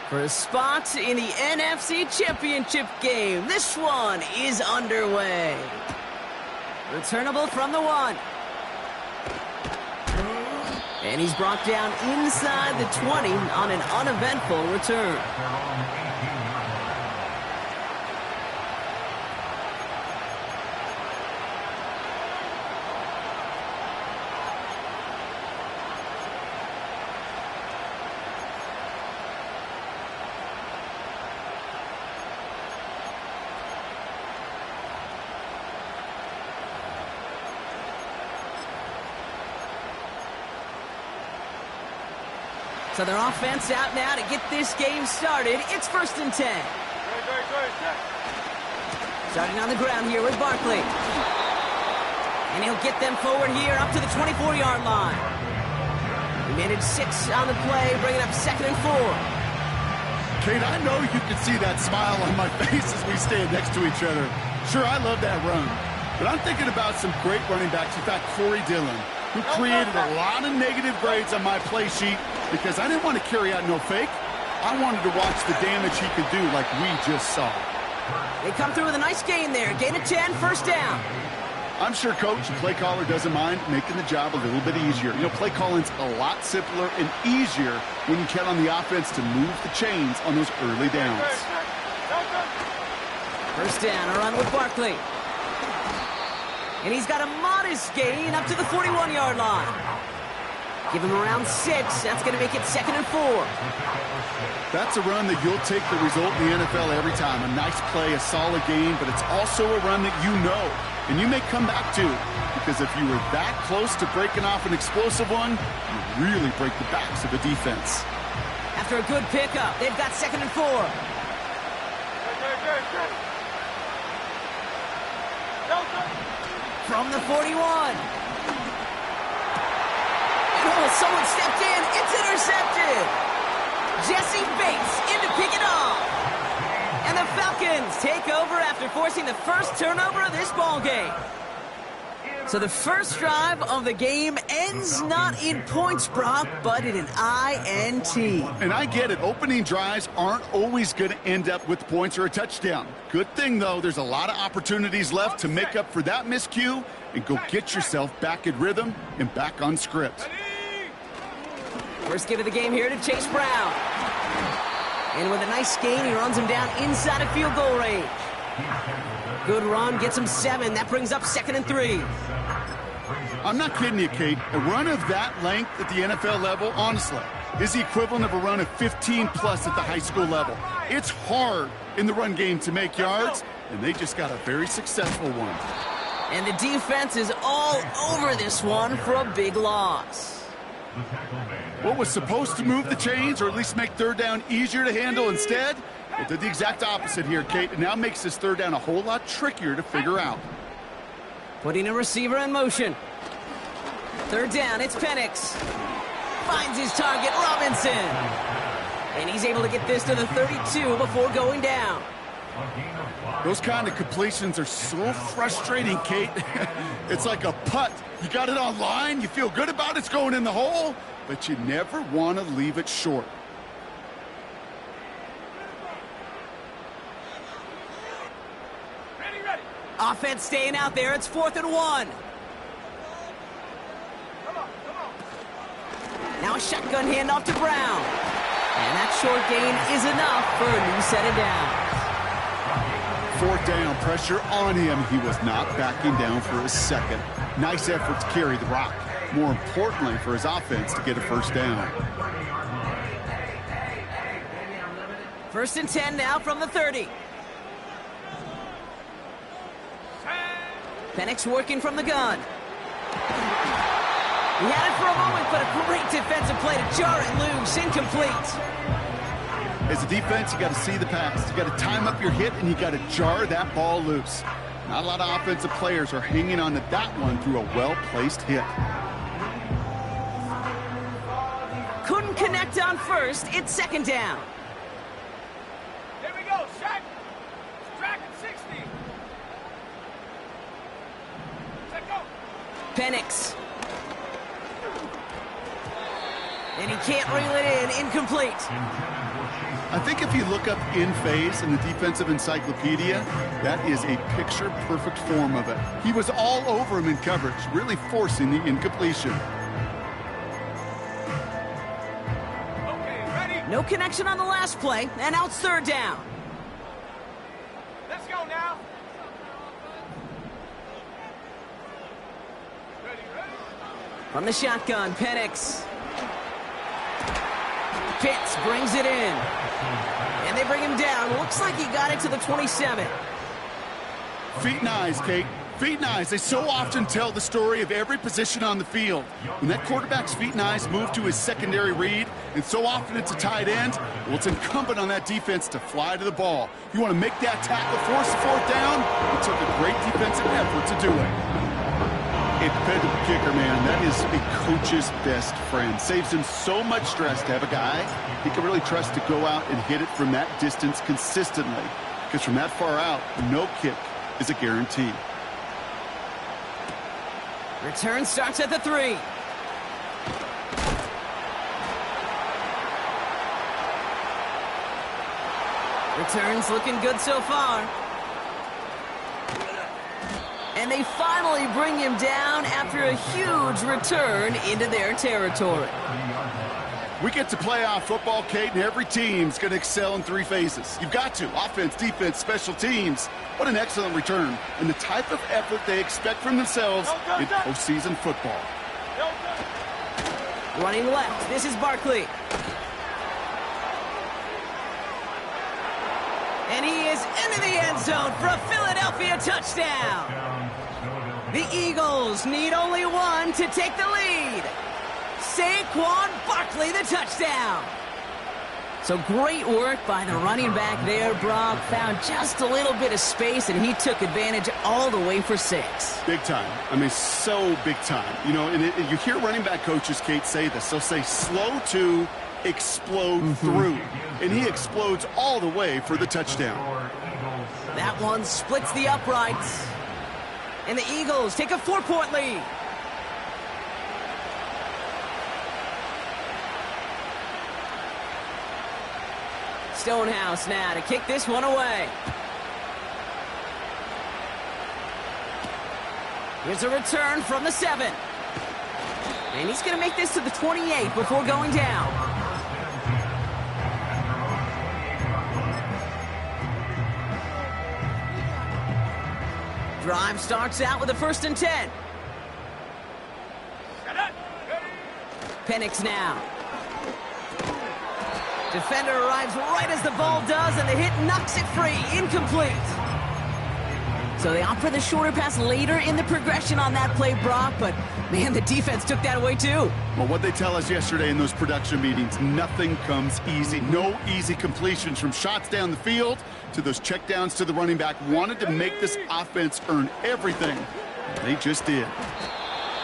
For a spot in the NFC Championship game, this one is underway. Returnable from the 1. And he's brought down inside the 20 on an uneventful return. So their offense out now to get this game started. It's 1st and 10. Starting on the ground here with Barkley. And he'll get them forward here up to the 24-yard line. He managed 6 on the play, bringing up 2nd and 4. Kate, I know you can see that smile on my face as we stand next to each other. Sure, I love that run. But I'm thinking about some great running backs. In fact, Corey Dillon, who created a lot of negative grades on my play sheet because I didn't want to carry out no fake. I wanted to watch the damage he could do like we just saw. They come through with a nice gain there. Gain of 10, 1st down. I'm sure Coach, the play caller, doesn't mind making the job a little bit easier. You know, play calling's a lot simpler and easier when you count on the offense to move the chains on those early downs. 1st down, a run with Barkley. And he's got a modest gain up to the 41-yard line. Give him around 6. That's going to make it 2nd and 4. That's a run that you'll take the result in the NFL every time. A nice play, a solid game, but it's also a run that you know, and you may come back to. Because if you were that close to breaking off an explosive one, you really break the backs of the defense. After a good pickup, they've got 2nd and 4. From the 41. Oh, someone stepped in. It's intercepted. Jesse Bates in to pick it off. And the Falcons take over after forcing the first turnover of this ball game. So the first drive of the game ends not in points, Brock, but in an INT. And I get it. Opening drives aren't always going to end up with points or a touchdown. Good thing, though, there's a lot of opportunities left to make up for that miscue and go get yourself back in rhythm and back on script. First give of the game here to Chase Brown. And with a nice gain, he runs him down inside of field goal range. Good run, gets him 7. That brings up 2nd and 3. I'm not kidding you, Kate. A run of that length at the NFL level, honestly, is the equivalent of a run of 15-plus at the high school level. It's hard in the run game to make yards, and they just got a very successful one. And the defense is all over this one for a big loss. What was supposed to move the chains, or at least make 3rd down easier to handle instead, it did the exact opposite here, Kate. It now makes this 3rd down a whole lot trickier to figure out. Putting a receiver in motion. 3rd down, it's Penix. Finds his target, Robinson. And he's able to get this to the 32 before going down. Those kind of completions are so frustrating, Kate. It's like a putt. You got it on line, you feel good about it's going in the hole, but you never want to leave it short. Ready. Offense staying out there. It's 4th and 1. Come on. Now a shotgun handoff to Brown. And that short gain is enough for a new set of downs. 4th down, pressure on him. He was not backing down for a second. Nice effort to carry the rock. More importantly, for his offense to get a 1st down. 1st and 10 now from the 30. Penix working from the gun. He had it for a moment, but a great defensive play to jar it loose. Incomplete. As a defense, you got to see the pass. You got to time up your hit, and you got to jar that ball loose. Not a lot of offensive players are hanging on to that one through a well-placed hit. Couldn't connect on 1st. It's 2nd down. Here we go, Shaq. Track at 60. Penix. And he can't reel it in. Incomplete. I think if you look up in phase in the defensive encyclopedia, that is a picture-perfect form of it. He was all over him in coverage, really forcing the incompletion. Okay, ready? No connection on the last play, and now it's third down. Let's go now. Ready, ready? From the shotgun, Penix. Pitts brings it in. And they bring him down. Looks like he got it to the 27. Feet and eyes, Kate. Feet and eyes. They so often tell the story of every position on the field. When that quarterback's feet and eyes move to his secondary read, and so often it's a tight end, well, it's incumbent on that defense to fly to the ball. If you want to make that tackle, force the fourth down, it took a great defensive effort to do it. A dependable kicker, man, that is a coach's best friend. Saves him so much stress to have a guy he can really trust to go out and hit it from that distance consistently. Because from that far out, no kick is a guarantee. Return starts at the 3. Returns looking good so far. And they finally bring him down after a huge return into their territory. We get to playoff football, Kate, and every team's going to excel in 3 phases. You've got to. Offense, defense, special teams. What an excellent return. And the type of effort they expect from themselves in postseason football. Running left, this is Barkley. And he is into the end zone for a Philadelphia touchdown. The Eagles need only one to take the lead. Saquon Barkley, the touchdown. So great work by the running back there. Brock found just a little bit of space, and he took advantage all the way for 6. Big time. I mean, so big time. You know, and you hear running back coaches, Kate, say this. They'll say slow to explode through. And he explodes all the way for the touchdown. That one splits the uprights. And the Eagles take a 4-point lead. Stonehouse now to kick this one away. Here's a return from the 7. And he's going to make this to the 28 before going down. Drive starts out with a 1st and 10. Penix now. Defender arrives right as the ball does, and the hit knocks it free. Incomplete. So they opt for the shorter pass later in the progression on that play, Brock, but man, the defense took that away too. Well, what they tell us yesterday in those production meetings, nothing comes easy. No easy completions, from shots down the field to those checkdowns to the running back. Wanted to make this offense earn everything. They just did.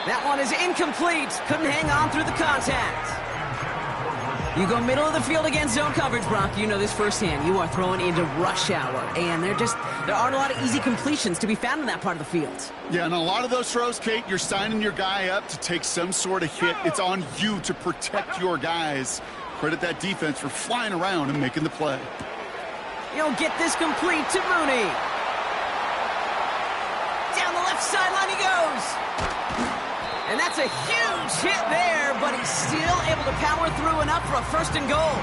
That one is incomplete. Couldn't hang on through the contact. You go middle of the field against zone coverage, Brock. You know this firsthand. You are throwing into rush hour, and there aren't a lot of easy completions to be found in that part of the field. Yeah, and a lot of those throws, Kate, you're signing your guy up to take some sort of hit. It's on you to protect your guys. Credit that defense for flying around and making the play. He'll get this complete to Mooney. Down the left sideline he goes. And that's a huge hit there, but he's still able to power through enough for a 1st and goal.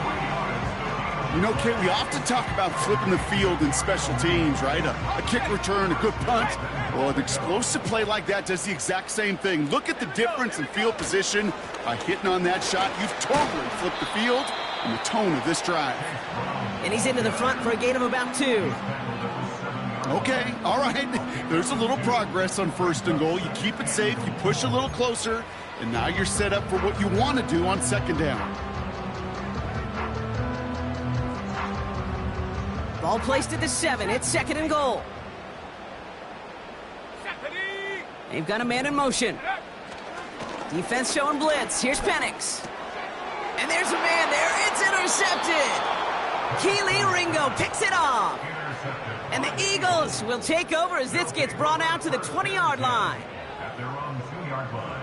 You know, Kate, we often talk about flipping the field in special teams, right? A kick return, a good punt. Well, an explosive play like that does the exact same thing. Look at the difference in field position. By hitting on that shot, you've totally flipped the field and the tone of this drive. And he's into the front for a gain of about 2. Okay, all right. There's a little progress on 1st and goal. You keep it safe, you push a little closer, and now you're set up for what you want to do on 2nd down. Ball placed at the 7. It's 2nd and goal. They've got a man in motion. Defense showing blitz. Here's Penix. And there's a man there. It's intercepted. Keely Ringo picks it off. And the Eagles will take over as this gets brought out to the 20-yard line. 40-yard line.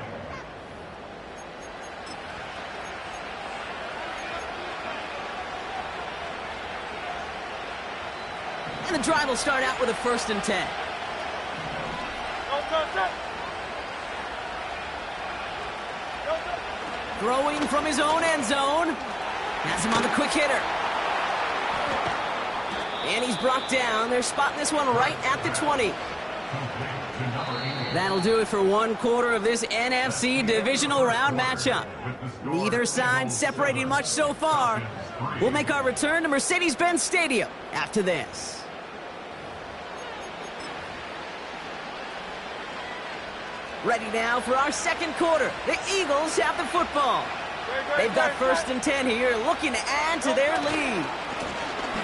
And the drive will start out with a 1st and 10. Throwing from his own end zone. Has him on the quick hitter. And he's brought down. They're spotting this one right at the 20. That'll do it for one quarter of this NFC divisional round matchup. Neither side separating much so far. We'll make our return to Mercedes-Benz Stadium after this. Ready now for our second quarter. The Eagles have the football. They've got 1st and 10 here, looking to add to their lead.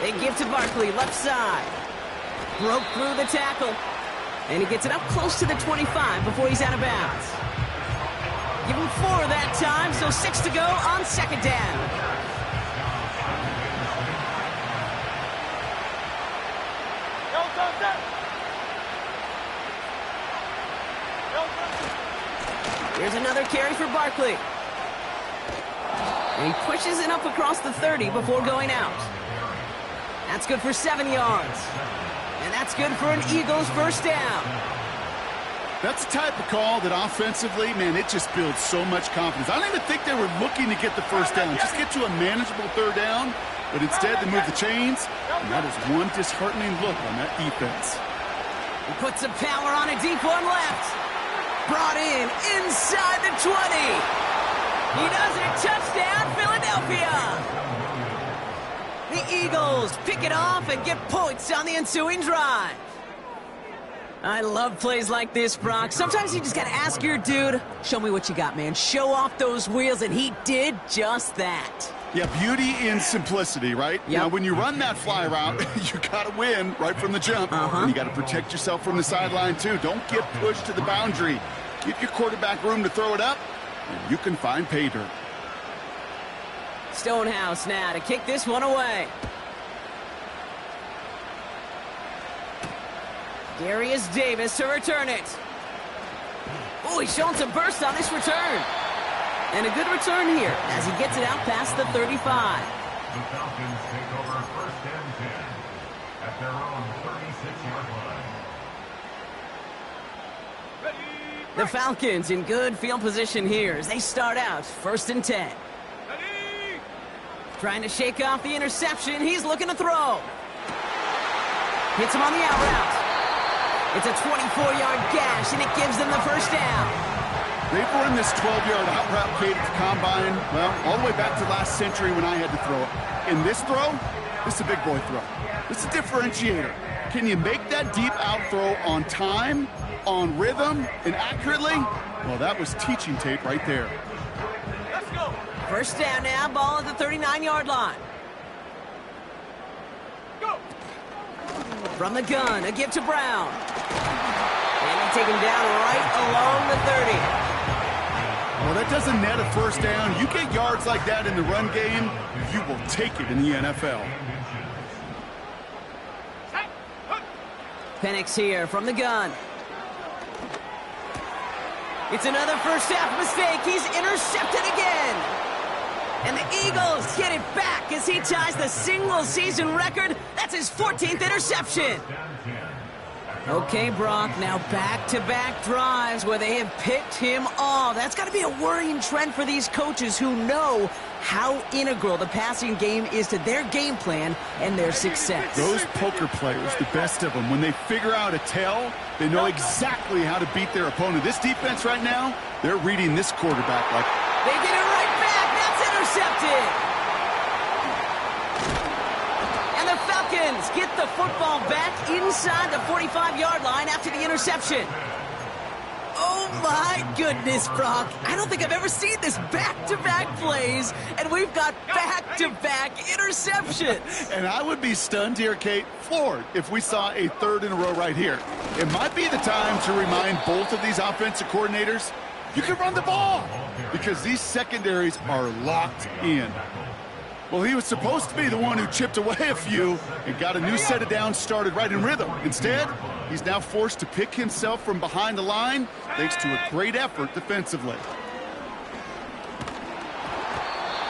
They give to Barkley, left side. Broke through the tackle. And he gets it up close to the 25 before he's out of bounds. Give him 4 that time, so 6 to go on 2nd down. Here's another carry for Barkley. And he pushes it up across the 30 before going out. That's good for 7 yards. And that's good for an Eagles 1st down. That's the type of call that offensively, man, it just builds so much confidence. I don't even think they were looking to get the 1st down. Just get to a manageable 3rd down. But instead, they move the chains. And that is one disheartening look on that defense. He puts some power on a deep one left. Brought in inside the 20. He does it. Touchdown, Philadelphia. The Eagles pick it off and get points on the ensuing drive. I love plays like this, Brock. Sometimes you just got to ask your dude, show me what you got, man. Show off those wheels, and he did just that. Yeah, beauty in simplicity, right? Yep. Now, when you run that fly route, you got to win right from the jump. And you got to protect yourself from the sideline, too. Don't get pushed to the boundary. Give your quarterback room to throw it up, and you can find pay dirt. Stonehouse now to kick this one away. Darius Davis to return it. Oh, he's showing some burst on this return. And a good return here as he gets it out past the 35. The Falcons take over 1st and 10 at their own 36-yard line. The Falcons in good field position here as they start out 1st and 10. Trying to shake off the interception. He's looking to throw. Hits him on the out route. It's a 24-yard gash, and it gives them the 1st down. They've run this 12-yard out route, Kate, at the combine, well, all the way back to last century when I had to throw it. In this throw, this is a big boy throw. This is a differentiator. Can you make that deep out throw on time, on rhythm, and accurately? Well, that was teaching tape right there. Let's go. 1st down now, ball at the 39-yard line. Go. From the gun, a give to Brown. And he take him down right along the 30. Well, that doesn't net a 1st down. You get yards like that in the run game, you will take it in the NFL. Penix here from the gun. It's another 1st half mistake. He's intercepted again. And the Eagles get it back as he ties the single-season record. That's his 14th interception. Okay, Brock, now back-to-back drives where they have picked him off. That's got to be a worrying trend for these coaches who know how integral the passing game is to their game plan and their success. Those poker players, the best of them, when they figure out a tell, they know exactly how to beat their opponent. This defense right now, they're reading this quarterback like... They get it right back. That's intercepted. And the Falcons get the football back inside the 45-yard line after the interception. Oh, my goodness, Brock. I don't think I've ever seen this back-to-back plays, and we've got back-to-back interceptions. And I would be stunned here, Kate, floored, if we saw a 3rd in a row right here. It might be the time to remind both of these offensive coordinators, you can run the ball, because these secondaries are locked in. Well, he was supposed to be the one who chipped away a few and got a new set of downs started right in rhythm. Instead, he's now forced to pick himself from behind the line thanks to a great effort defensively.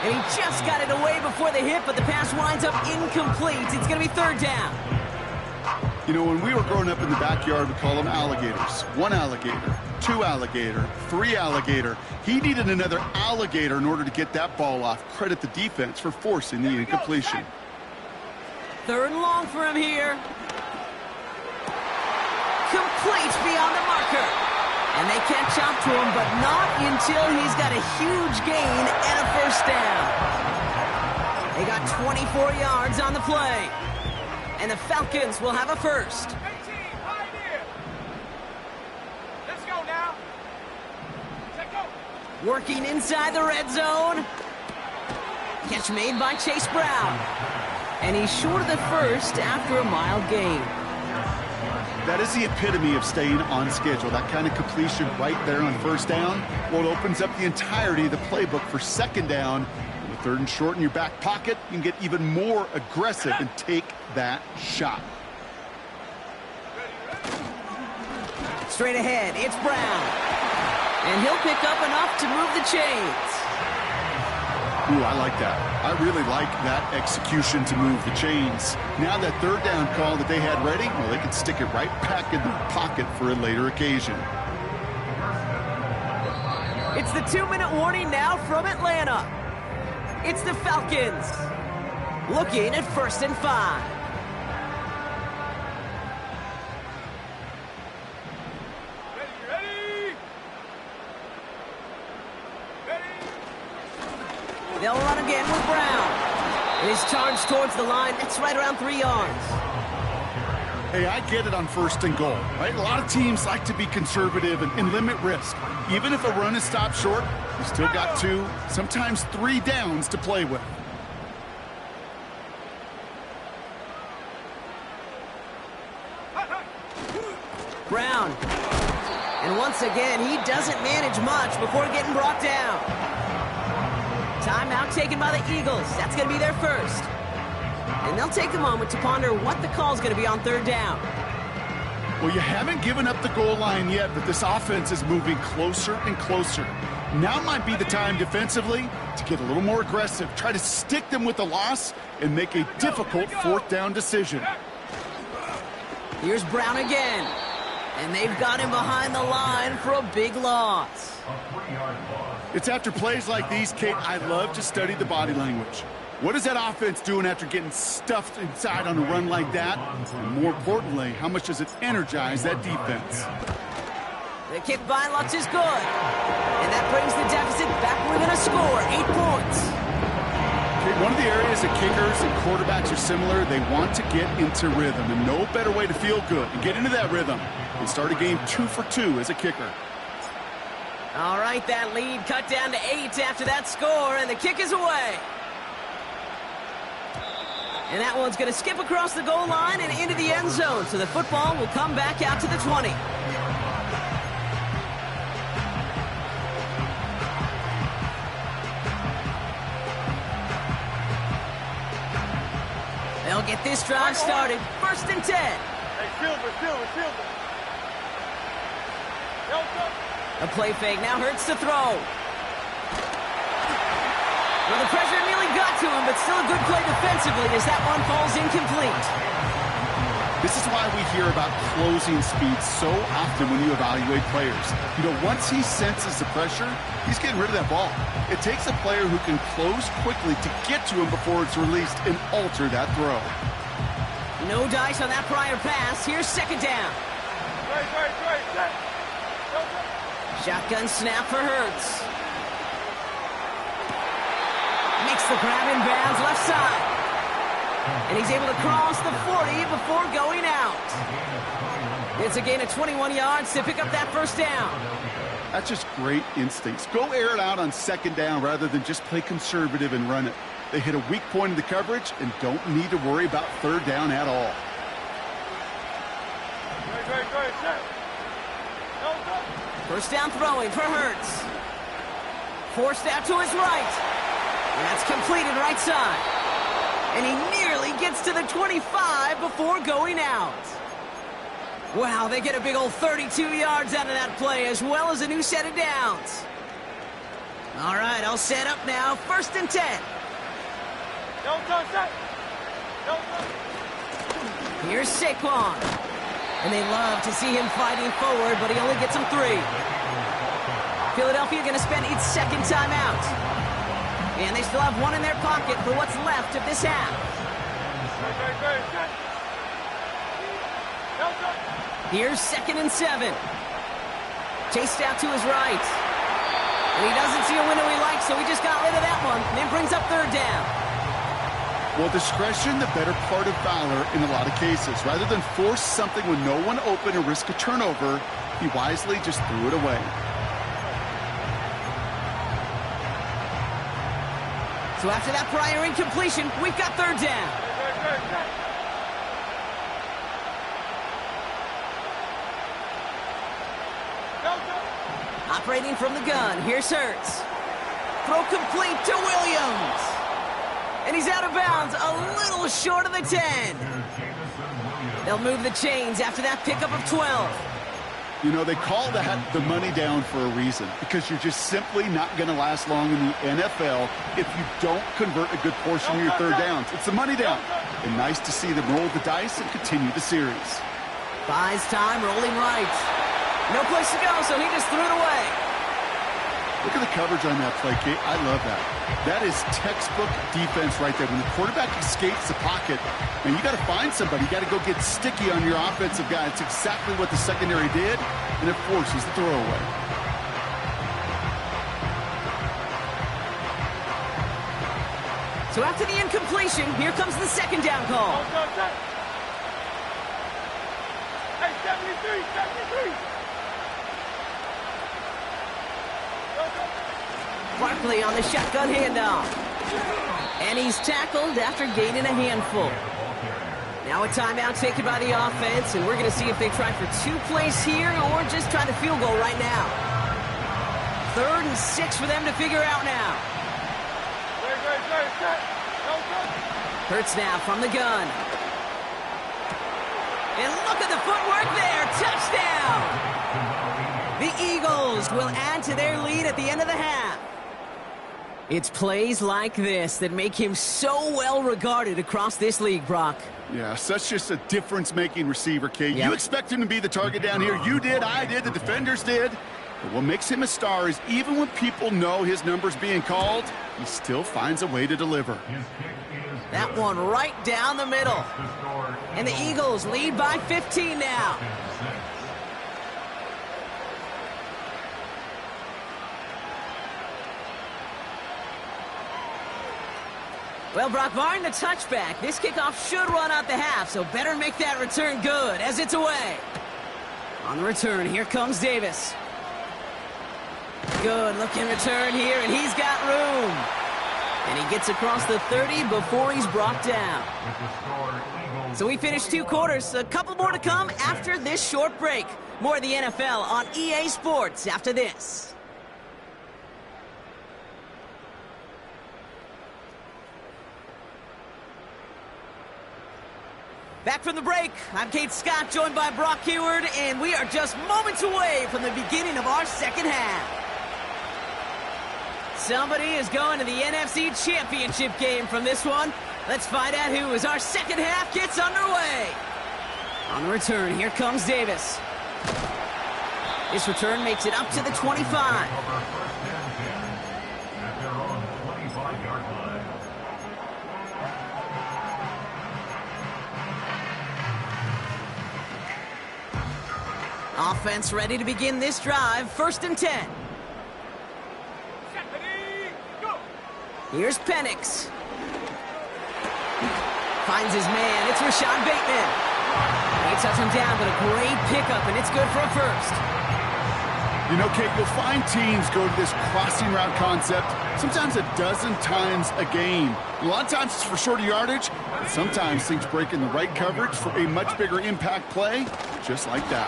And he just got it away before the hit, but the pass winds up incomplete. It's going to be third down. You know, when we were growing up in the backyard, we call them alligators. 1 alligator, 2 alligator, 3 alligator. He needed another alligator in order to get that ball off. Credit the defense for forcing the incompletion. Third and long for him here. Complete beyond the marker. And they catch up to him, but not until he's got a huge gain and a first down. They got 24 yards on the play. And the Falcons will have a first. 18, right here. Let's go now. Let's go. Working inside the red zone. Catch made by Chase Brown. And he's short of the first after a mild gain. That is the epitome of staying on schedule. That kind of completion right there on first down. Well, it opens up the entirety of the playbook for second down. With third and short in your back pocket, you can get even more aggressive and take that shot. Straight ahead, it's Brown. And he'll pick up enough to move the chains. Ooh, I like that. I really like that execution to move the chains. Now that third down call that they had ready, well, they can stick it right back in their pocket for a later occasion. It's the 2-minute warning now from Atlanta. It's the Falcons looking at 1st and 5. They'll run again with Brown. And his charge towards the line, it's right around 3 yards. Hey, I get it on 1st and goal, right? A lot of teams like to be conservative and limit risk. Even if a run is stopped short, you still got 2, sometimes 3 downs to play with. Brown. And once again, he doesn't manage much before getting brought down. Timeout taken by the Eagles. That's going to be their first. And they'll take a moment to ponder what the call's going to be on third down. Well, you haven't given up the goal line yet, but this offense is moving closer and closer. Now might be the time defensively to get a little more aggressive, try to stick them with the loss, and make a difficult 4th down decision. Here's Brown again. And they've got him behind the line for a big loss. It's after plays like these, Kate, I love to study the body language. What is that offense doing after getting stuffed inside on a run like that? And more importantly, how much does it energize that defense? The kick by Lutz is good. And that brings the deficit back within a score, 8 points. Okay, one of the areas that kickers and quarterbacks are similar, they want to get into rhythm. And no better way to feel good and get into that rhythm than start a game 2 for 2 as a kicker. All right, that lead cut down to 8 after that score, and the kick is away. And that one's going to skip across the goal line and into the end zone, so the football will come back out to the 20. They'll get this drive started. 1st and 10. Hey, Silver. A play fake now hurts to throw. Well, the pressure nearly got to him, but still a good play defensively as that one falls incomplete. This is why we hear about closing speed so often when you evaluate players. You know, once he senses the pressure, he's getting rid of that ball. It takes a player who can close quickly to get to him before it's released and alter that throw. No dice on that prior pass. Here's 2nd down. Shotgun snap for Hurts. Makes the grab in bounds left side. And he's able to cross the 40 before going out. It's a gain of 21 yards to pick up that 1st down. That's just great instincts. Go air it out on 2nd down rather than just play conservative and run it. They hit a weak point in the coverage and don't need to worry about 3rd down at all. First down throwing for Hurts. Forced out to his right. And that's completed right side. And he nearly gets to the 25 before going out. Wow, they get a big old 32 yards out of that play, as well as a new set of downs. All right, I'll set up now. 1st and 10. Don't touch that. Don't touch. Here's Saquon. And they love to see him fighting forward, but he only gets them 3. Philadelphia going to spend its 2nd timeout. And they still have 1 in their pocket for what's left of this half. Here's 2nd and 7. Chased out to his right. And he doesn't see a window he likes, so he just got rid of that one. And then brings up 3rd down. Well, discretion, the better part of valor in a lot of cases. Rather than force something with no one open and risk a turnover, he wisely just threw it away. So after that prior incompletion, we've got 3rd down. Operating from the gun, here's Hurts. Throw complete to Williams. And he's out of bounds, a little short of the 10. They'll move the chains after that pickup of 12. You know, they call that the money down for a reason, because you're just simply not going to last long in the NFL if you don't convert a good portion of your 3rd downs. It's the money down. And nice to see them roll the dice and continue the series. Buys time, rolling right. No place to go, so he just threw it away. Look at the coverage on that play, Kate. I love that. That is textbook defense right there. When the quarterback escapes the pocket, and you got to find somebody. You got to go get sticky on your offensive guy. It's exactly what the secondary did, and it forces the throwaway. So after the incompletion, here comes the 2nd down call. Hey, 73. Barkley on the shotgun handoff. And he's tackled after gaining a handful. Now a timeout taken by the offense, and we're going to see if they try for 2 plays here or just try the field goal right now. 3rd and 6 for them to figure out now. Hurts now from the gun. And look at the footwork there. Touchdown! The Eagles will add to their lead at the end of the half. It's plays like this that make him so well regarded across this league, Brock. Yeah, such just a difference-making receiver, Kate. Yep. You expect him to be the target down here. You did, I did, the defenders did. But what makes him a star is even when people know his number's being called, he still finds a way to deliver. That one right down the middle. And the Eagles lead by 15 now. Well, Brock, barring the touchback, this kickoff should run out the half, so better make that return good as it's away. On the return, here comes Davis. Good looking return here, and he's got room. And he gets across the 30 before he's brought down. So we finished 2 quarters. A couple more to come after this short break. More of the NFL on EA Sports after this. Back from the break, I'm Kate Scott, joined by Brock Heward, and we are just moments away from the beginning of our second half. Somebody is going to the NFC Championship game from this one. Let's find out who as our second half gets underway. On the return, here comes Davis. This return makes it up to the 25. Offense ready to begin this drive. 1st and 10. Here's Penix. Finds his man. It's Rashad Bateman. He touched him down, but a great pickup, and it's good for a first. You know, Kate, you'll find teams go to this crossing route concept sometimes a dozen times a game. A lot of times it's for shorter yardage, but sometimes things break in the right coverage for a much bigger impact play, just like that.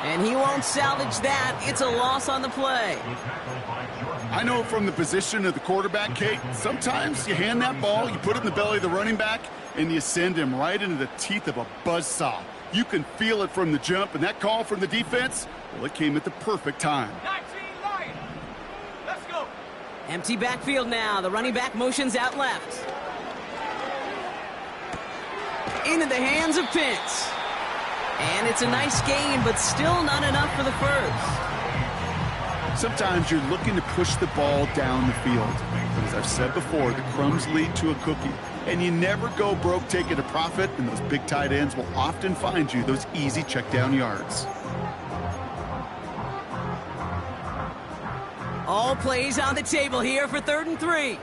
And he won't salvage that. It's a loss on the play. I know from the position of the quarterback, Kate, sometimes you hand that ball, you put it in the belly of the running back, and you send him right into the teeth of a buzzsaw. You can feel it from the jump, and that call from the defense, well, it came at the perfect time. 19 Lions. Let's go. Empty backfield now. The running back motions out left. Into the hands of Pitts. And it's a nice gain, but still not enough for the first. Sometimes you're looking to push the ball down the field. But as I've said before, the crumbs lead to a cookie. And you never go broke taking a profit, and those big tight ends will often find you those easy check down yards. All plays on the table here for 3rd and 3.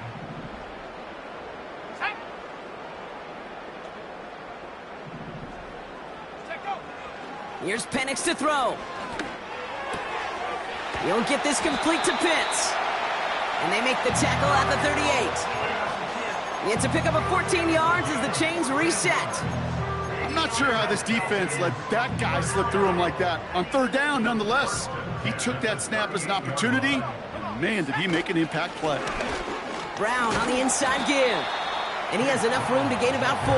Set. Check go. Here's Penix to throw. He'll get this complete to Pitts. And they make the tackle at the 38. It's a pickup of 14 yards as the chains reset. I'm not sure how this defense let that guy slip through him like that. On 3rd down, nonetheless, he took that snap as an opportunity. And man, did he make an impact play. Brown on the inside give. And he has enough room to gain about 4.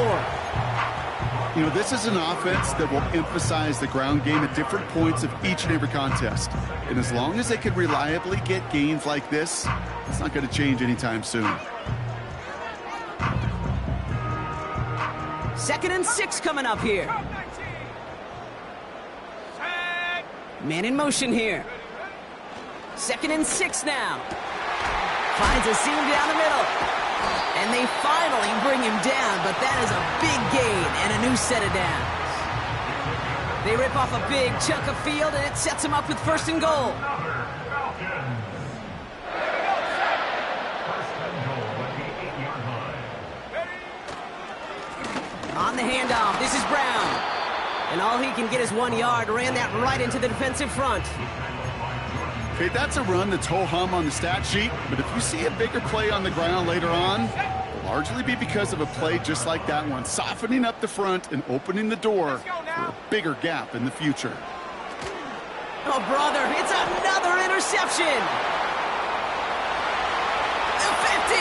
You know, this is an offense that will emphasize the ground game at different points of each and every contest. And as long as they can reliably get gains like this, it's not going to change anytime soon. 2nd and 6 coming up here. Drop 19. Set. Man in motion here. 2nd and 6 now. Finds a seam down the middle. And they finally bring him down, but that is a big gain and a new set of downs. They rip off a big chunk of field, and it sets them up with 1st and goal. On the handoff, this is Brown. And all he can get is 1 yard. Ran that right into the defensive front. Okay, that's a run that's ho-hum on the stat sheet, but if you see a bigger play on the ground later on, it'll largely be because of a play just like that one, softening up the front and opening the door for a bigger gap in the future. Oh, brother, it's another interception. The 50.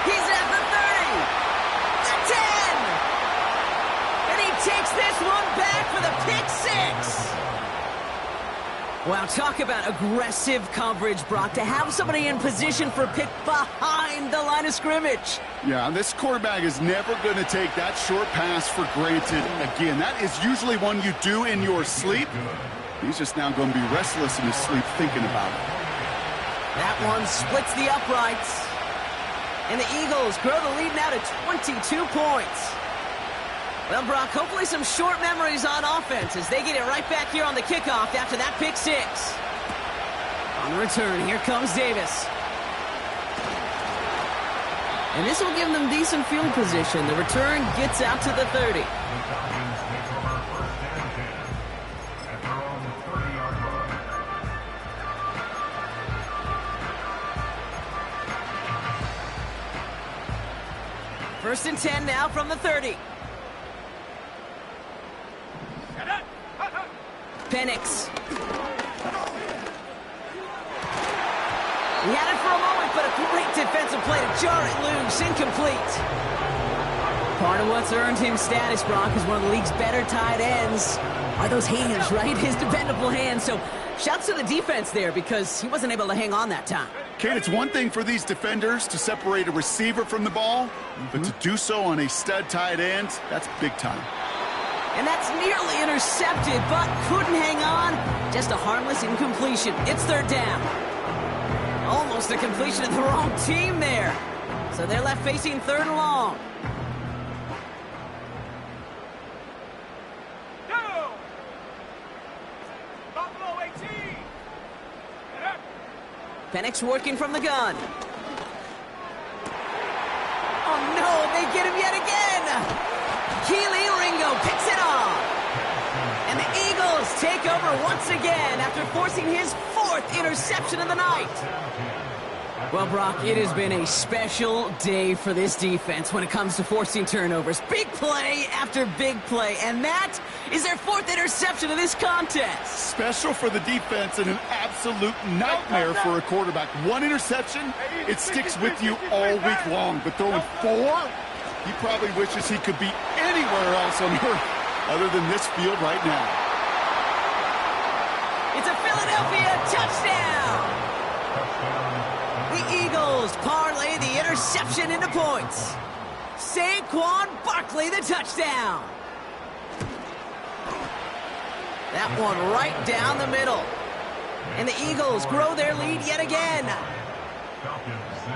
He's at the 30. The 10. And he takes this one back for the pick 6. Wow, talk about aggressive coverage, Brock, to have somebody in position for a pick behind the line of scrimmage. Yeah, this quarterback is never going to take that short pass for granted again. That is usually one you do in your sleep. He's just now going to be restless in his sleep thinking about it. That one splits the uprights. And the Eagles grow the lead now to 22 points. Well, Brock, hopefully some short memories on offense as they get it right back here on the kickoff after that pick 6. On the return, here comes Davis. And this will give them decent field position. The return gets out to the 30. First and 10 now from the 30. Penix. He had it for a moment, but a great defensive play to jar it loose. Incomplete. Part of what's earned him status, Brock, is one of the league's better tight ends. Are those hands, right? His dependable hands. So shouts to the defense there because he wasn't able to hang on that time. Kate, it's one thing for these defenders to separate a receiver from the ball, but to do so on a stud tight end, that's big time. And that's nearly intercepted, but couldn't hang on. Just a harmless incompletion. It's 3rd down. Almost a completion of the wrong team there. So they're left facing 3rd and long. Go! Buffalo 18. Penix working from the gun. Oh no, they get him yet again. Keely Ringo picks it off. And the Eagles take over once again after forcing his 4th interception of the night. Well, Brock, it has been a special day for this defense when it comes to forcing turnovers. Big play after big play, and that is their 4th interception of this contest. Special for the defense and an absolute nightmare for a quarterback. 1 interception, it sticks with you all week long. But throwing 4, he probably wishes he could be anywhere else on earth other than this field right now. It's a Philadelphia touchdown! The Eagles parlay the interception into points. Saquon Barkley, the touchdown. That one right down the middle. And the Eagles grow their lead yet again. Falcons 6.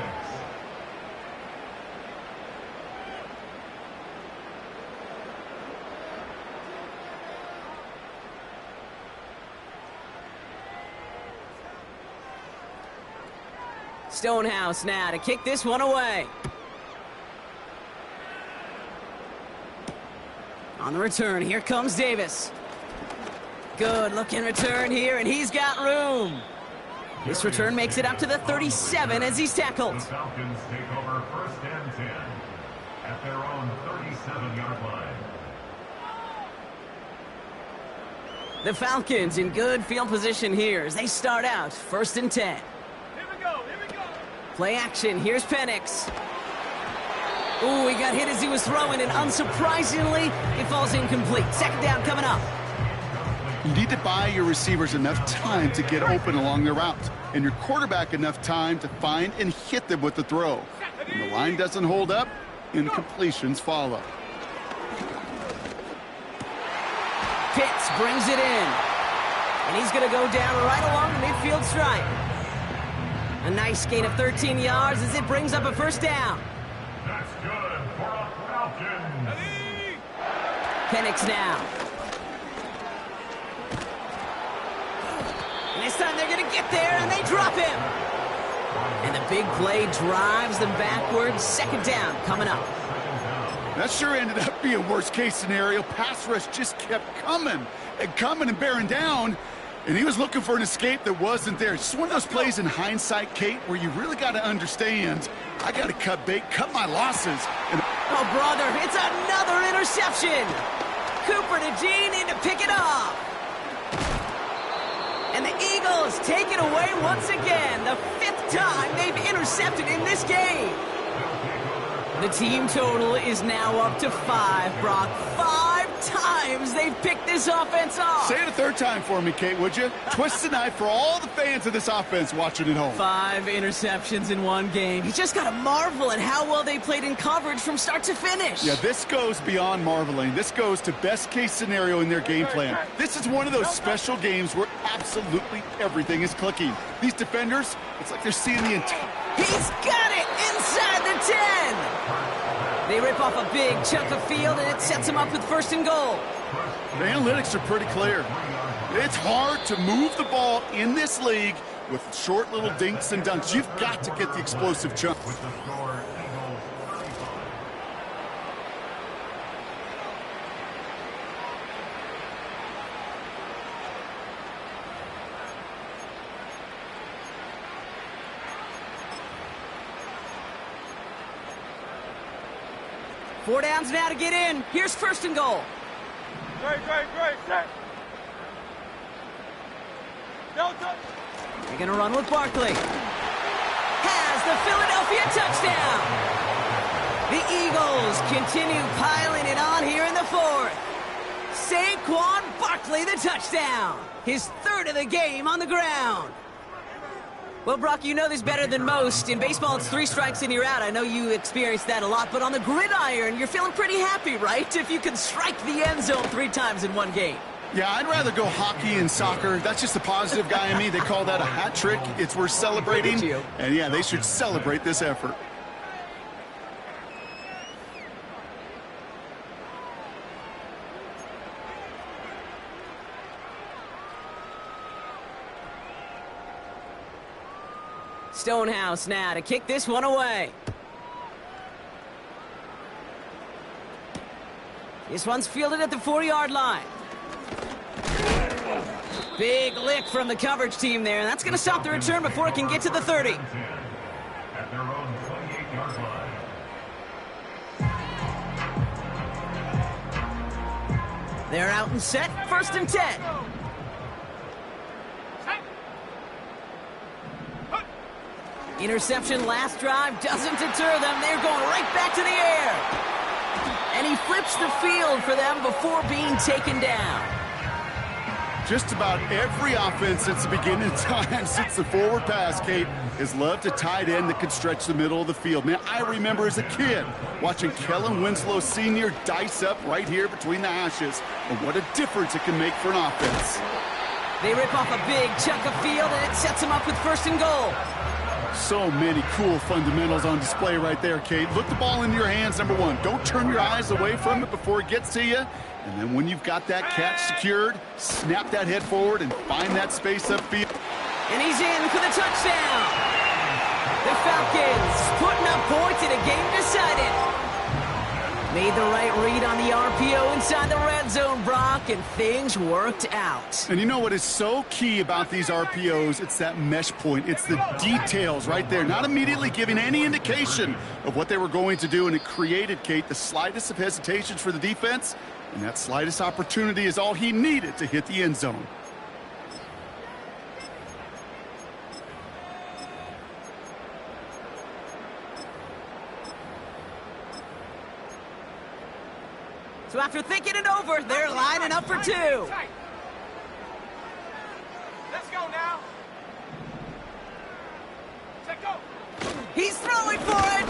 Stonehouse now to kick this one away. On the return, here comes Davis. Good looking return here, and he's got room. This return makes it up to the 37 as he's tackled. The Falcons take over 1st and 10 at their own 37-yard line. The Falcons in good field position here as they start out 1st and 10. Here we go, here we go. Play action, here's Penix. Ooh, he got hit as he was throwing, and unsurprisingly, it falls incomplete. 2nd down coming up. You need to buy your receivers enough time to get open along their route, and your quarterback enough time to find and hit them with the throw. When the line doesn't hold up, incompletions follow. Pitts brings it in. And he's going to go down right along the midfield stripe. A nice gain of 13 yards as it brings up a 1st down. That's good for a Falcons. Penix now. And this time they're going to get there, and they drop him. And the big play drives them backwards. 2nd down coming up. That sure ended up being worst-case scenario. Pass rush just kept coming and bearing down, and he was looking for an escape that wasn't there. It's just one of those plays in hindsight, Kate, where you really got to understand, I got to cut bait, cut my losses. And oh, brother, it's another interception. Cooper to Gene in to pick it off. And the Eagles take it away once again. The 5th time they've intercepted in this game. The team total is now up to 5, Brock. 5 times they've picked this offense off. Say it a 3rd time for me, Kate, would you? Twist the knife for all the fans of this offense watching at home. 5 interceptions in one game. You just got to marvel at how well they played in coverage from start to finish. Yeah, this goes beyond marveling. This goes to best-case scenario in their game plan. This is one of those special games where absolutely everything is clicking. These defenders, it's like they're seeing the entire... He's got it inside the 10. They rip off a big chunk of field, and it sets them up with 1st and goal. The analytics are pretty clear. It's hard to move the ball in this league with short little dinks and dunks. You've got to get the explosive chunk. With the score, Eagles 35. Four downs now to get in. Here's 1st and goal. Great, set. Delta. They're going to run with Barkley. Has the Philadelphia touchdown. The Eagles continue piling it on here in the 4th. Saquon Barkley, the touchdown. His 3rd of the game on the ground. Well, Brock, you know this better than most. In baseball, it's 3 strikes and you're out. I know you experienced that a lot, but on the gridiron, you're feeling pretty happy, right? If you can strike the end zone 3 times in one game. Yeah, I'd rather go hockey and soccer. That's just the positive guy in me. They call that a hat trick. It's worth celebrating. And yeah, they should celebrate this effort. Stonehouse now to kick this one away. This one's fielded at the 4-yard line. Big lick from the coverage team there, and that's going to stop the return before it can get to the 30. They're out and set, 1st and 10. Interception last drive doesn't deter them. They're going right back to the air. And he flips the field for them before being taken down. Just about every offense since the beginning of time, since the forward pass, Kate, has loved a tight end that could stretch the middle of the field. Man, I remember as a kid watching Kellen Winslow Sr. dice up right here between the hashes, and what a difference it can make for an offense. They rip off a big chunk of field, and it sets them up with 1st and goal. So many cool fundamentals on display right there, Kate. Look the ball into your hands, number one. Don't turn your eyes away from it before it gets to you. And then when you've got that catch secured, snap that head forward and find that space upfield. And he's in for the touchdown. The Falcons putting up points in a game decided. Made the right read on the RPO inside the red zone, Brock, and things worked out. And you know what is so key about these RPOs? It's that mesh point. It's the details right there. Not immediately giving any indication of what they were going to do, and it created, Kate, the slightest of hesitations for the defense, and that slightest opportunity is all he needed to hit the end zone. So after thinking it over, they're lining up for 2. Let's go now. Take go. He's throwing for it.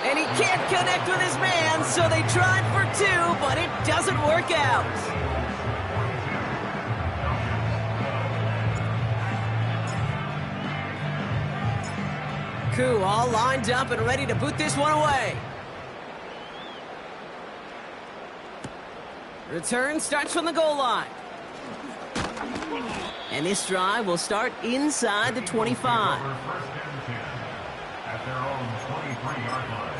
And he can't connect with his man, so they tried for 2, but it doesn't work out. Koo all lined up and ready to boot this one away. Return starts from the goal line. And this drive will start inside the 25. First and 10 at their own 23-yard line.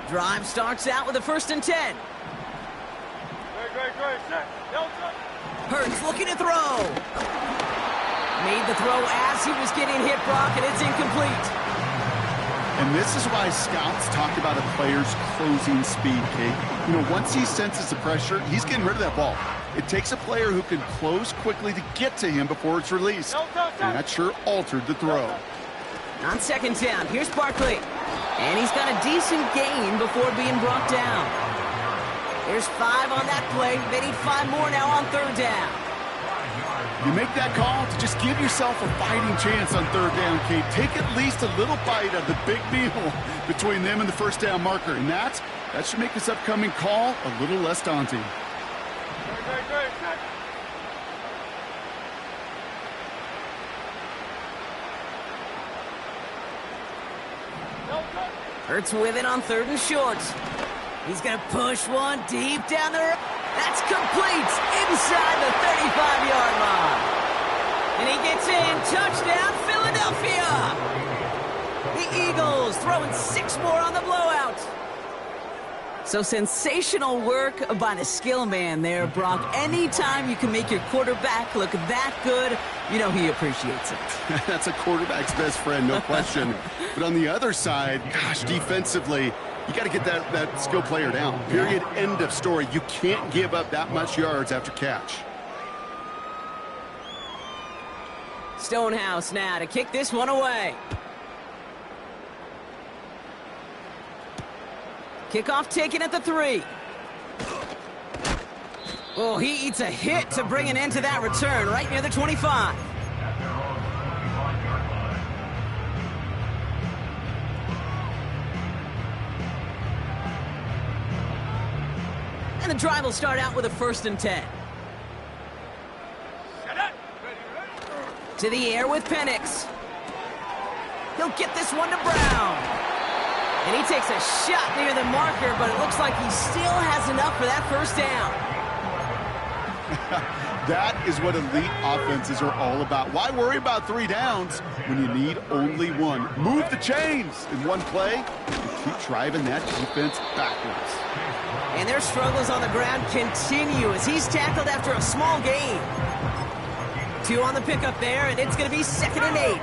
Drive starts out with a 1st and 10. Great. Set. Hurts looking to throw. Made the throw as he was getting hit, Brock, and it's incomplete. And this is why scouts talk about a player's closing speed, Kate. You know, once he senses the pressure, he's getting rid of that ball. It takes a player who can close quickly to get to him before it's released. And that sure altered the throw. On 2nd down, here's Barkley. And he's got a decent gain before being brought down. There's 5 on that play. They need 5 more now on 3rd down. You make that call to just give yourself a fighting chance on 3rd down, Kate. Take at least a little bite of the big meal between them and the 1st down marker. And that should make this upcoming call a little less daunting. Great. Set. Hurts with it on 3rd and short. He's going to push one deep down the road. That's complete inside the 35-yard line. And he gets in. Touchdown, Philadelphia. The Eagles throwing 6 more on the blowout. So sensational work by the skill man there, Brock. Anytime you can make your quarterback look that good, you know he appreciates it. That's a quarterback's best friend, no question. But on the other side, gosh, defensively, you got to get that skill player down. Period. End of story. You can't give up that much yards after catch. Stonehouse now to kick this one away. Kickoff taken at the 3. Oh, he eats a hit to bring an end to that return right near the 25. And the drive will start out with a 1st and 10. To the air with Penix. He'll get this one to Brown. And he takes a shot near the marker, but it looks like he still has enough for that 1st down. That is what elite offenses are all about. Why worry about 3 downs when you need only 1? Move the chains in one play and keep driving that defense backwards. And their struggles on the ground continue as he's tackled after a small gain. 2 on the pickup there, and it's going to be 2nd and 8.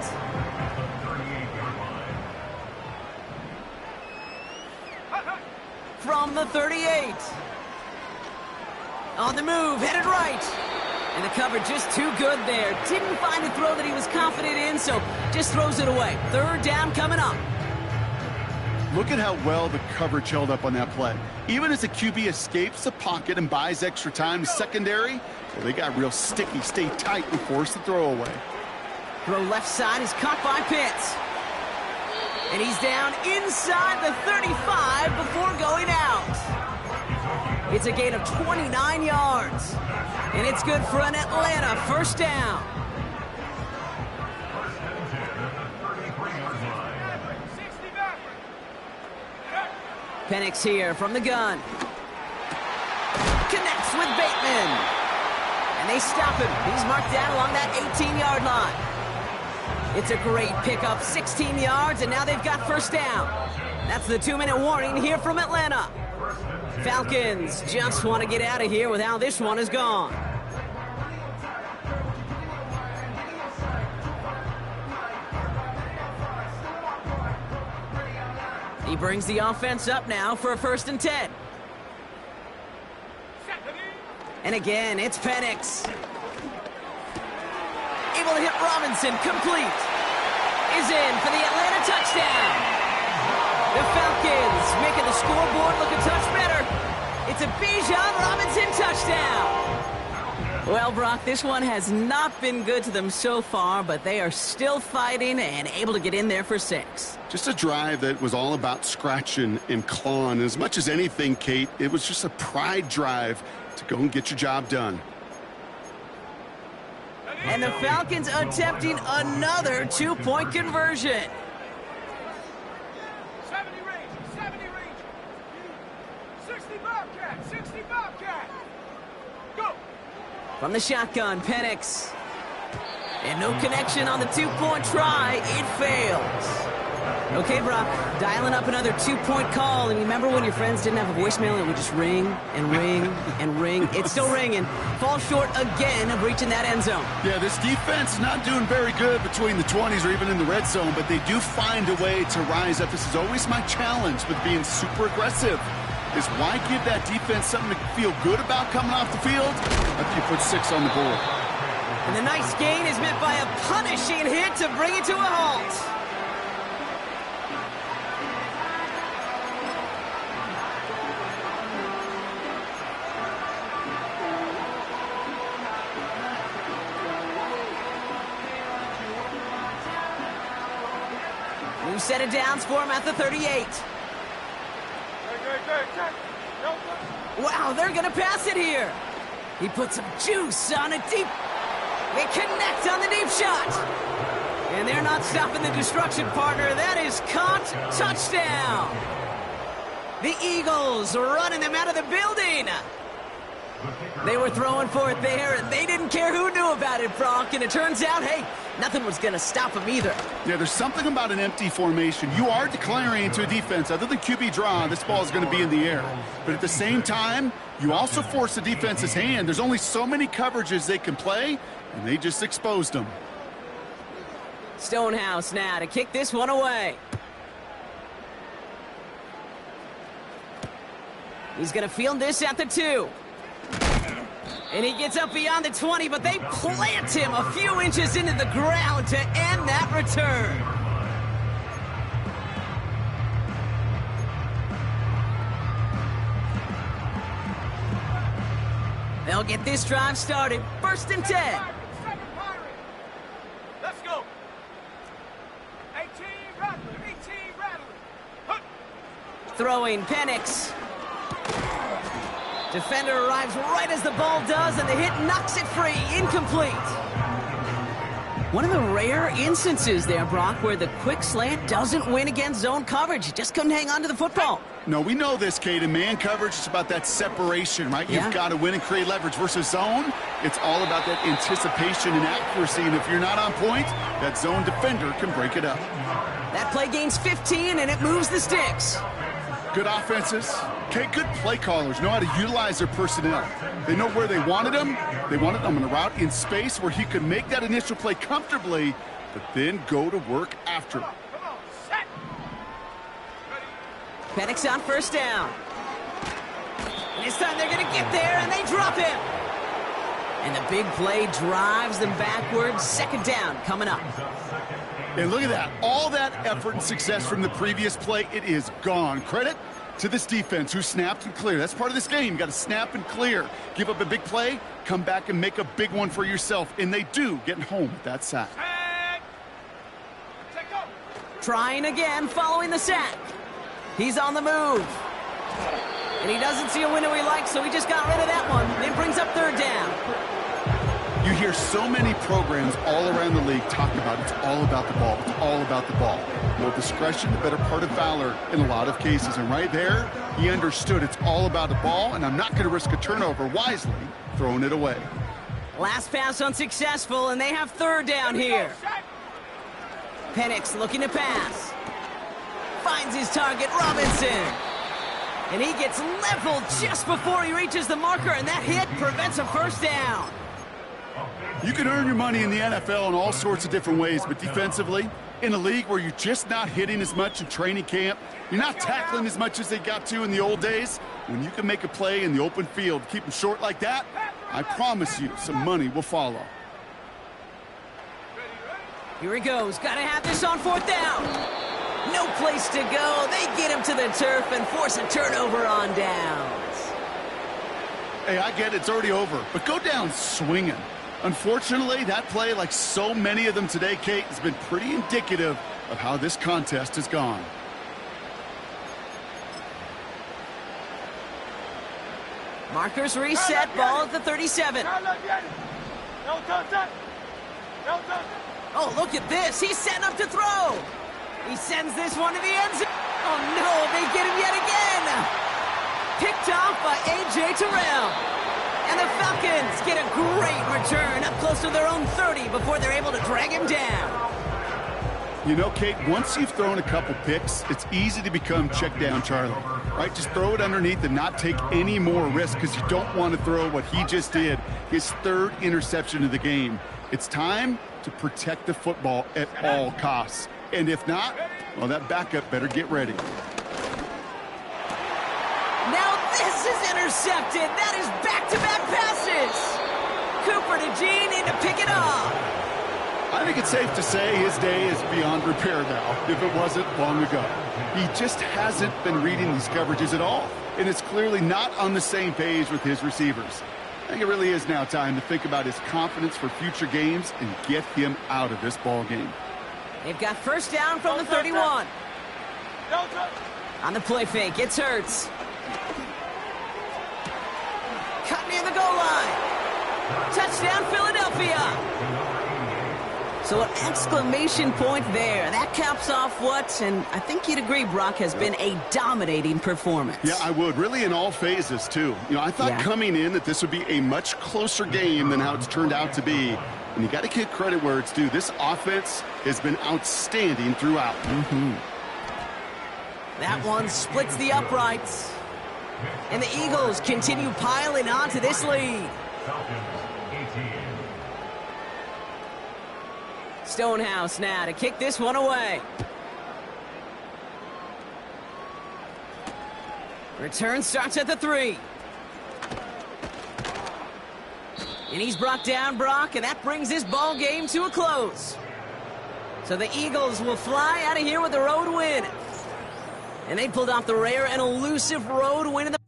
from the 38. On the move, headed right. And the cover just too good there. Didn't find a throw that he was confident in, so just throws it away. Third down coming up. Look at how well the coverage held up on that play. Even as the QB escapes the pocket and buys extra time to secondary, well, they got real sticky, stay tight, and force the throw away. Throw left side is caught by Pitts. And he's down inside the 35 before going out. It's a gain of 29 yards. And it's good for an Atlanta first down. Penix here from the gun. Connects with Bateman. And they stop him. He's marked down along that 18-yard line. It's a great pickup, 16 yards, and now they've got first down. That's the 2-minute warning here from Atlanta. Falcons just want to get out of here with how this one is gone. He brings the offense up now for a 1st and 10. And again, it's Penix. Able to hit Robinson, complete. Is in for the Atlanta touchdown. The Falcons making the scoreboard look a touch better. It's a Bijan Robinson touchdown. Well, Brock, this one has not been good to them so far, but they are still fighting and able to get in there for 6. Just a drive that was all about scratching and clawing. As much as anything, Kate, it was just a pride drive to go and get your job done. And the Falcons attempting another 2-point conversion. 70 range, 70 range. 60 Bobcat, 60 Bobcat. Go. From the shotgun, Penix. And no connection on the 2-point try. It fails. Okay, Brock, dialing up another 2-point call. And remember when your friends didn't have a voicemail and it would just ring and ring and ring? It's still ringing. Falls short again of reaching that end zone. Yeah, this defense is not doing very good between the 20s or even in the red zone, but they do find a way to rise up. This is always my challenge with being super aggressive, is why give that defense something to feel good about coming off the field after you put 6 on the board. And the nice gain is met by a punishing hit to bring it to a halt. New set of downs for him at the 38. Wow, they're going to pass it here. He puts some juice on a deep. They connect on the deep shot. And they're not stopping the destruction, partner. That is caught. Touchdown. The Eagles running them out of the building. They were throwing for it there, and they didn't care who knew about it, Brock. And it turns out, hey, nothing was going to stop them either. Yeah, there's something about an empty formation. You are declaring to a defense, other than QB draw, this ball is going to be in the air. But at the same time, you also force the defense's hand. There's only so many coverages they can play, and they just exposed them. Stonehouse now to kick this one away. He's going to field this at the 2. And he gets up beyond the 20, but they plant him a few inches into the ground to end that return. They'll get this drive started. 1st and 10. Let's go. 18 Rattler, 18 Rattler. Throwing Penix. Defender arrives right as the ball does, and the hit knocks it free. Incomplete. One of the rare instances there, Brock, where the quick slant doesn't win against zone coverage. You just couldn't hang on to the football. No, we know this, Kate. In man coverage, it's about that separation, right? Yeah. You've got to win and create leverage versus zone. It's all about that anticipation and accuracy, and if you're not on point, that zone defender can break it up. That play gains 15, and it moves the sticks. Good offenses. Okay, good play callers know how to utilize their personnel. They know where they wanted them. They wanted them on a route in space where he could make that initial play comfortably, but then go to work after. Penix on 1st down. This time they're going to get there, and they drop him. And the big play drives them backwards. Second down coming up. And look at that. All that effort and success from the previous play, it is gone. Credit to this defense who snapped and cleared. That's part of this game. You got to snap and clear. Give up a big play, come back and make a big one for yourself. And they do, getting home with that sack. Trying again following the sack. He's on the move. And he doesn't see a window he likes, so he just got rid of that one. And it brings up third down. You hear so many programs all around the league talk about it's all about the ball. It's all about the ball. Well, discretion, the better part of valor in a lot of cases. And right there, he understood it's all about the ball, and I'm not going to risk a turnover, wisely throwing it away. Last pass unsuccessful, and they have third down here. Penix looking to pass. Finds his target, Robinson. And he gets leveled just before he reaches the marker, and that hit prevents a first down. You can earn your money in the NFL in all sorts of different ways, but defensively, in a league where you're just not hitting as much in training camp, you're not tackling as much as they got to in the old days, when you can make a play in the open field, keep them short like that, I promise you some money will follow. Here he goes. Got to have this on fourth down. No place to go. They get him to the turf and force a turnover on downs. Hey, I get it. It's already over, but go down swinging. Unfortunately, that play, like so many of them today, Kate, has been pretty indicative of how this contest has gone. Markers reset, ball at the 37. Oh, look at this. He's setting up to throw. He sends this one to the end zone. Oh, no, they get him yet again. Picked off by A.J. Terrell. And the Falcons get a great return up close to their own 30 before they're able to drag him down. You know, Kate, once you've thrown a couple picks, it's easy to become check down Charlie, right? Just throw it underneath and not take any more risk because you don't want to throw what he just did, his third interception of the game. It's time to protect the football at all costs. And if not, well, that backup better get ready. Now this is intercepted. That is back-to-back passes. Cooper to Gene in to pick it off. I think it's safe to say his day is beyond repair now, if it wasn't long ago. He just hasn't been reading these coverages at all, and it's clearly not on the same page with his receivers. I think it really is now time to think about his confidence for future games and get him out of this ball game. They've got first down from the 31. On the play fake, it's Hurts. Cut near the goal line. Touchdown, Philadelphia. So an exclamation point there. That caps off what, and I think you'd agree, Brock, has been a dominating performance. Yeah, I would. Really in all phases, too. You know, I thought coming in that this would be a much closer game than how it's turned out to be. And you got to give credit where it's due. This offense has been outstanding throughout. That one splits the uprights. And the Eagles continue piling on to this lead. Stonehouse now to kick this one away. Return starts at the 3. And he's brought down, Brock, and that brings this ball game to a close. So the Eagles will fly out of here with a road win. And they pulled off the rare and elusive road win in the